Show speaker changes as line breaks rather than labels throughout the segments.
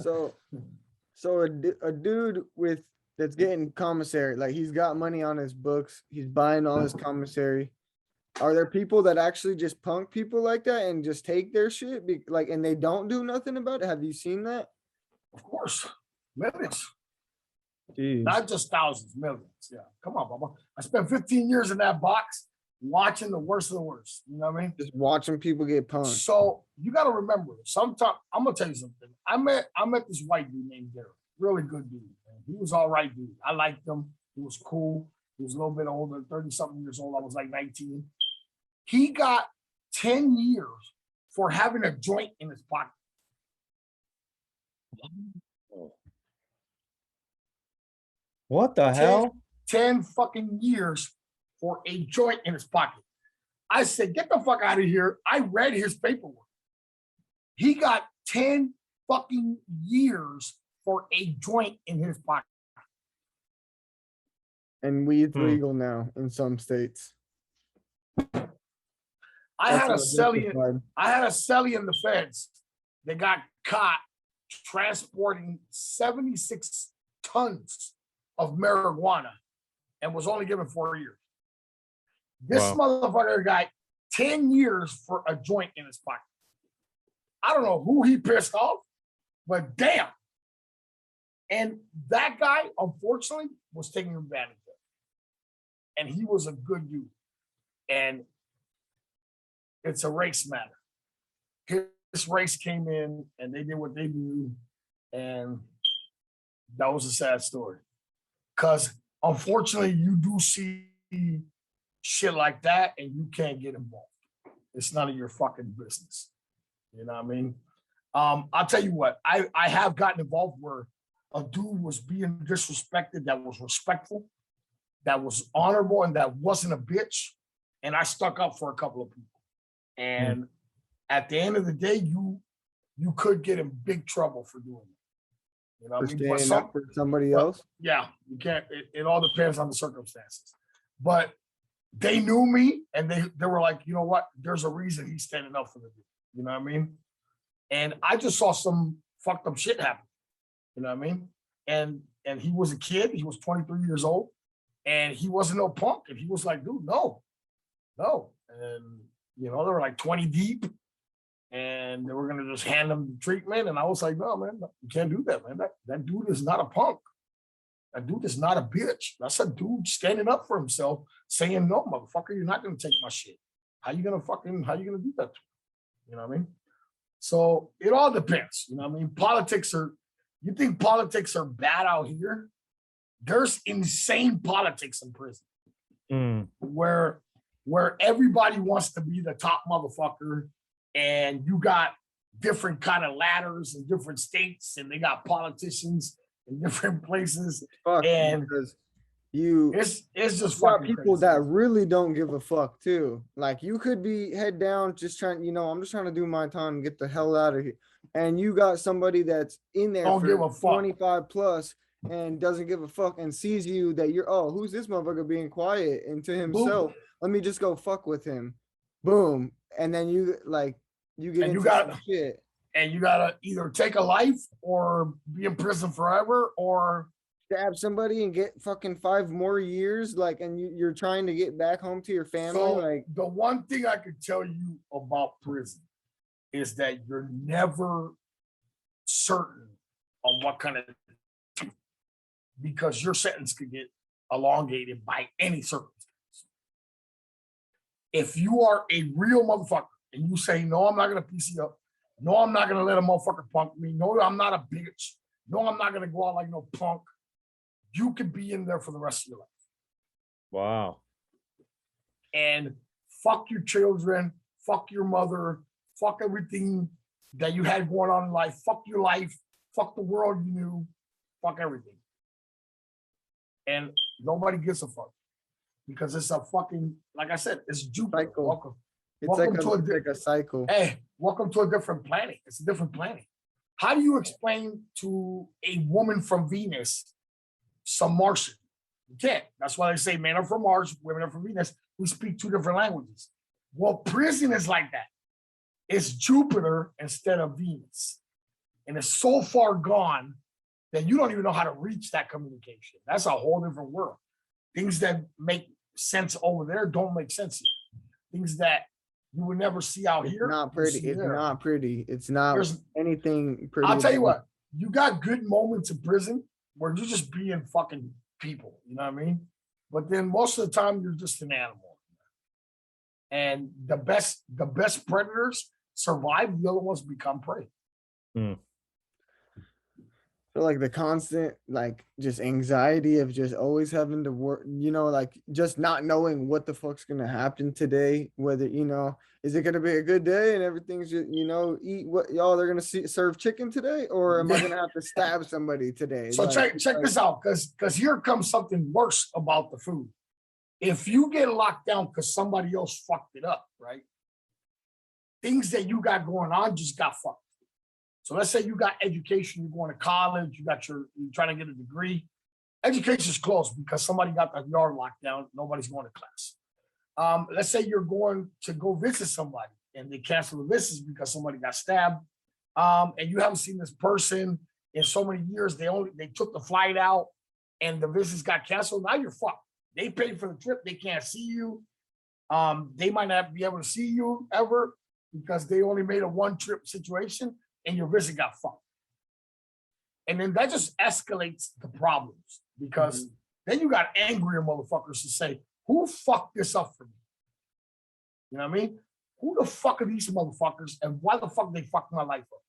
So, a dude that's getting commissary, like he's got money on his books, he's buying all his commissary. Are there people that actually just punk people like that and just take their shit, and they don't do nothing about it? Have you seen that?
Of course, millions.
Jeez.
Not just thousands, millions. Yeah, come on, Bubba. I spent 15 years in that box watching the worst of the worst. You know what I mean?
Just watching people get punked.
So you got to remember, sometimes I'm gonna tell you something. I met this white dude named Derek. Really good dude. Man. He was all right, dude. I liked him. He was cool. He was a little bit older, 30-something years old. I was like 19. He got 10 years for having a joint in his pocket.
What the hell?
10 fucking years for a joint in his pocket. I said, get the fuck out of here. I read his paperwork. He got 10 fucking years for a joint in his pocket.
And weed's legal now in some states.
I had a celly in the feds that got caught transporting 76 tons of marijuana and was only given 4 years. This motherfucker got 10 years for a joint in his pocket. I don't know who he pissed off, but damn. And that guy, unfortunately, was taking advantage of it. And he was a good dude. And it's a race matter. This race came in and they did what they do. And that was a sad story. Because unfortunately, you do see shit like that and you can't get involved. It's none of your fucking business. You know what I mean? I'll tell you what, I have gotten involved where a dude was being disrespected that was respectful, that was honorable, and that wasn't a bitch. And I stuck up for a couple of people. And at the end of the day, you could get in big trouble for doing it. You know what I mean?
Standing up for somebody else?
Yeah, you can't. It all depends on the circumstances. But they knew me, and they were like, you know what? There's a reason he's standing up for the dude. You know what I mean? And I just saw some fucked up shit happen. You know what I mean? And he was a kid. He was 23 years old, and he wasn't no punk. And he was like, dude, no. And you know, they were like 20 deep, and they were gonna just hand him the treatment. And I was like, no, man, you can't do that, man. That dude is not a punk. That dude is not a bitch. That's a dude standing up for himself, saying, no, motherfucker, you're not gonna take my shit. How you gonna do that to me? You know what I mean? So it all depends. You know what I mean? You think politics are bad out here? There's insane politics in prison where everybody wants to be the top motherfucker, and you got different kind of ladders in different states, and they got politicians in different places. And it's just fucking
people
crazy.
that really don't give a fuck too. Like you could be head down, just trying, I'm just trying to do my time and get the hell out of here. And you got somebody that's in there
Don't give a
for
fuck.
25 plus and doesn't give a fuck and sees you that you're, who's this motherfucker being quiet? And to himself,
Boom.
let me just go fuck with him. Boom. And then you get into some shit.
And you gotta either take a life or be in prison forever or
stab somebody and get fucking 5 more years, and you're trying to get back home to your family.
So the one thing I could tell you about prison is that you're never certain on what kind of, because your sentence could get elongated by any circumstance. If you are a real motherfucker and you say, no, I'm not gonna PC up, no, I'm not gonna let a motherfucker punk me, no, I'm not a bitch, no, I'm not gonna go out like no punk, you could be in there for the rest of your life.
Wow.
And fuck your children, fuck your mother, fuck everything that you had going on in life, fuck your life, fuck the world you knew, fuck everything. And nobody gives a fuck because it's a fucking, like I said, it's Jupiter.
Cycle.
Welcome.
It's
Welcome
like a cycle.
Hey, welcome to a different planet. It's a different planet. How do you explain to a woman from Venus some Martian? You can't. That's why they say men are from Mars, women are from Venus. We speak 2 different languages. Well, prison is like that. It's Jupiter instead of Venus. and it's so far gone that you don't even know how to reach that communication. That's a whole different world. Things that make sense over there don't make sense here. Things that you would never see out
It's
here.
not pretty. It's not pretty. It's not
There's,
anything pretty.
I'll tell you what, you got good moments in prison where you're just being fucking people, you know what I mean? But then most of the time you're just an animal. And the best predators survive, the other ones become prey.
So like the constant, like just anxiety of just always having to work, like just not knowing what the fuck's gonna happen today. Whether is it gonna be a good day and everything's just eat what y'all they're gonna serve chicken today, or am I gonna have to stab somebody today?
So check this out, because here comes something worse about the food. If you get locked down because somebody else fucked it up, right? Things that you got going on just got fucked. So let's say you got education, you're going to college, you're trying to get a degree. Education's closed because somebody got the yard locked down. Nobody's going to class. Let's say you're going to go visit somebody and they cancel the visits because somebody got stabbed. And you haven't seen this person in so many years. They took the flight out and the visits got canceled. Now you're fucked. They paid for the trip. They can't see you. They might not be able to see you ever because they only made a one trip situation. And your visit got fucked. And then that just escalates the problems because then you got angrier motherfuckers to say, who fucked this up for me? You know what I mean? Who the fuck are these motherfuckers and why the fuck they fucked my life up?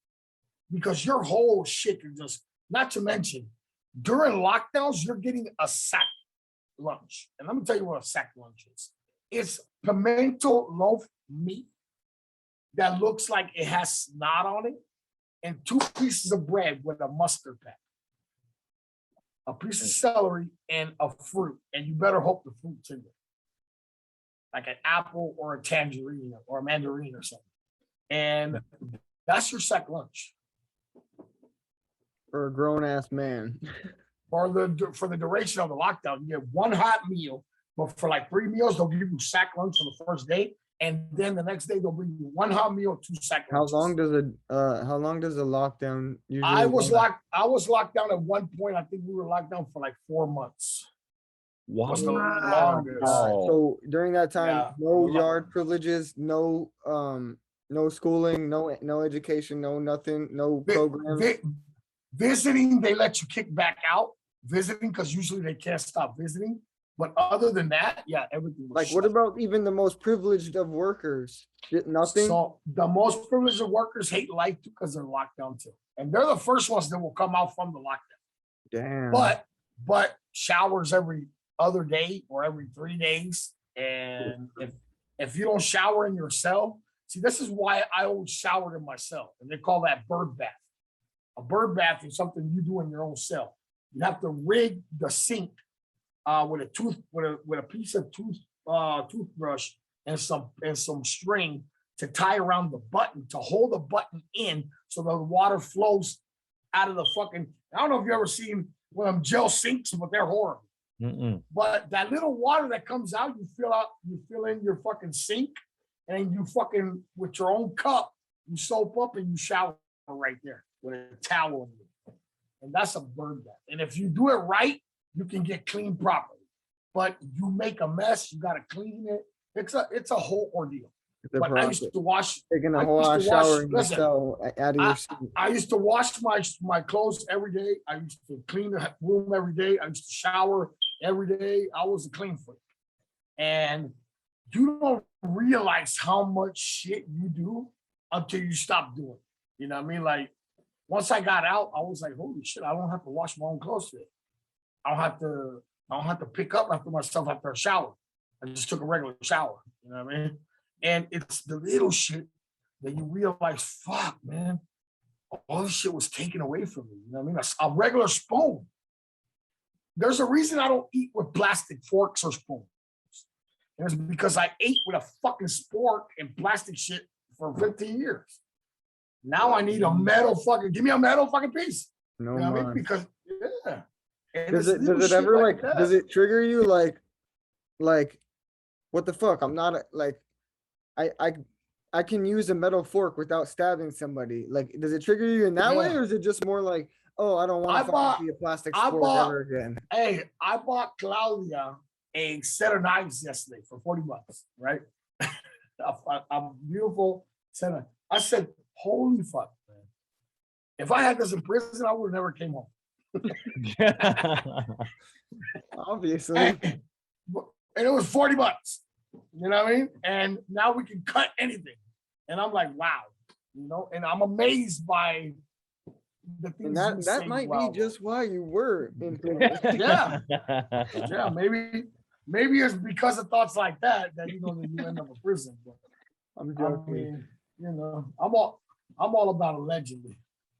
Because your whole shit can just, not to mention, during lockdowns, you're getting a sack lunch. And let me tell you what a sack lunch is. It's pimento loaf meat that looks like it has snot on it, and 2 pieces of bread with a mustard pack, a piece of celery, and a fruit. And you better hope the fruit's in there, like an apple or a tangerine or a mandarin or something. And that's your sack lunch.
For a grown ass man.
For the duration of the lockdown, you get one hot meal, but for like 3 meals, they'll give you sack lunch on the first day. And then the next day they'll bring you one hot meal, 2 sack lunches.
How long does a lockdown usually?
I was locked down at one point. I think we were locked down for like 4 months.
Wow.
Was the longest.
So during that time,
Yeah.
no yard privileges, no schooling, no education, no nothing, no programs.
Visiting, they let you kick back out. Visiting, because usually they can't stop visiting. But other than that, yeah, everything was
like
shut.
What about even the most privileged of workers? Nothing.
So the most privileged of workers hate life because they're locked down too. And they're the first ones that will come out from the lockdown.
Damn.
But showers every other day or every 3 days. And if you don't shower in your cell, see, this is why I always showered in my cell. And they call that bird bath. A bird bath is something you do in your own cell. You have to rig the sink with a piece of toothbrush and some string to tie around the button to hold the button in so the water flows out of the fucking. I don't know if you ever seen one of them gel sinks, but they're horrible. But that little water that comes out, you fill in your fucking sink, and you fucking with your own cup, you soap up and you shower right there with a towel in it. And that's a bird bath. And if you do it right, you can get clean properly. But you make a mess, you gotta clean it. It's a whole ordeal. But I used to wash
taking a whole shower in your cell out of your seat.
I used to wash my clothes every day. I used to clean the room every day. I used to shower every day. I was a clean freak. And you don't realize how much shit you do until you stop doing it. You know what I mean? Like once I got out, I was like, holy shit, I don't have to wash my own clothes today. I don't have to pick up after myself after a shower. I just took a regular shower. You know what I mean? And it's the little shit that you realize, fuck, man, all this shit was taken away from me. You know what I mean? A regular spoon. There's a reason I don't eat with plastic forks or spoons. And it's because I ate with a fucking spork and plastic shit for 15 years. Now I need a metal fucking, give me a metal fucking piece.
No,
you know what I mean? Because, yeah. And
does it ever like does it trigger you like what the fuck? I'm not like I I can use a metal fork without stabbing somebody. Like, does it trigger you in that way,
Yeah.
or is it just more like, oh, I don't
I
want to
bought-
be a plastic
I
spork
bought-
ever again?
Hey, I bought Claudia a set of knives yesterday for $40, right? a beautiful set of. I said, "Holy fuck, man! If I had this in prison, I would have never came home."
Obviously.
And it was $40. You know what I mean? And now we can cut anything. And I'm like, wow, you know, and I'm amazed by the things.
And that might be just why you were in prison.
Yeah. Yeah, maybe it's because of thoughts like that that you end up in prison. But
I'm
I
joking.
mean, I'm all about allegedly.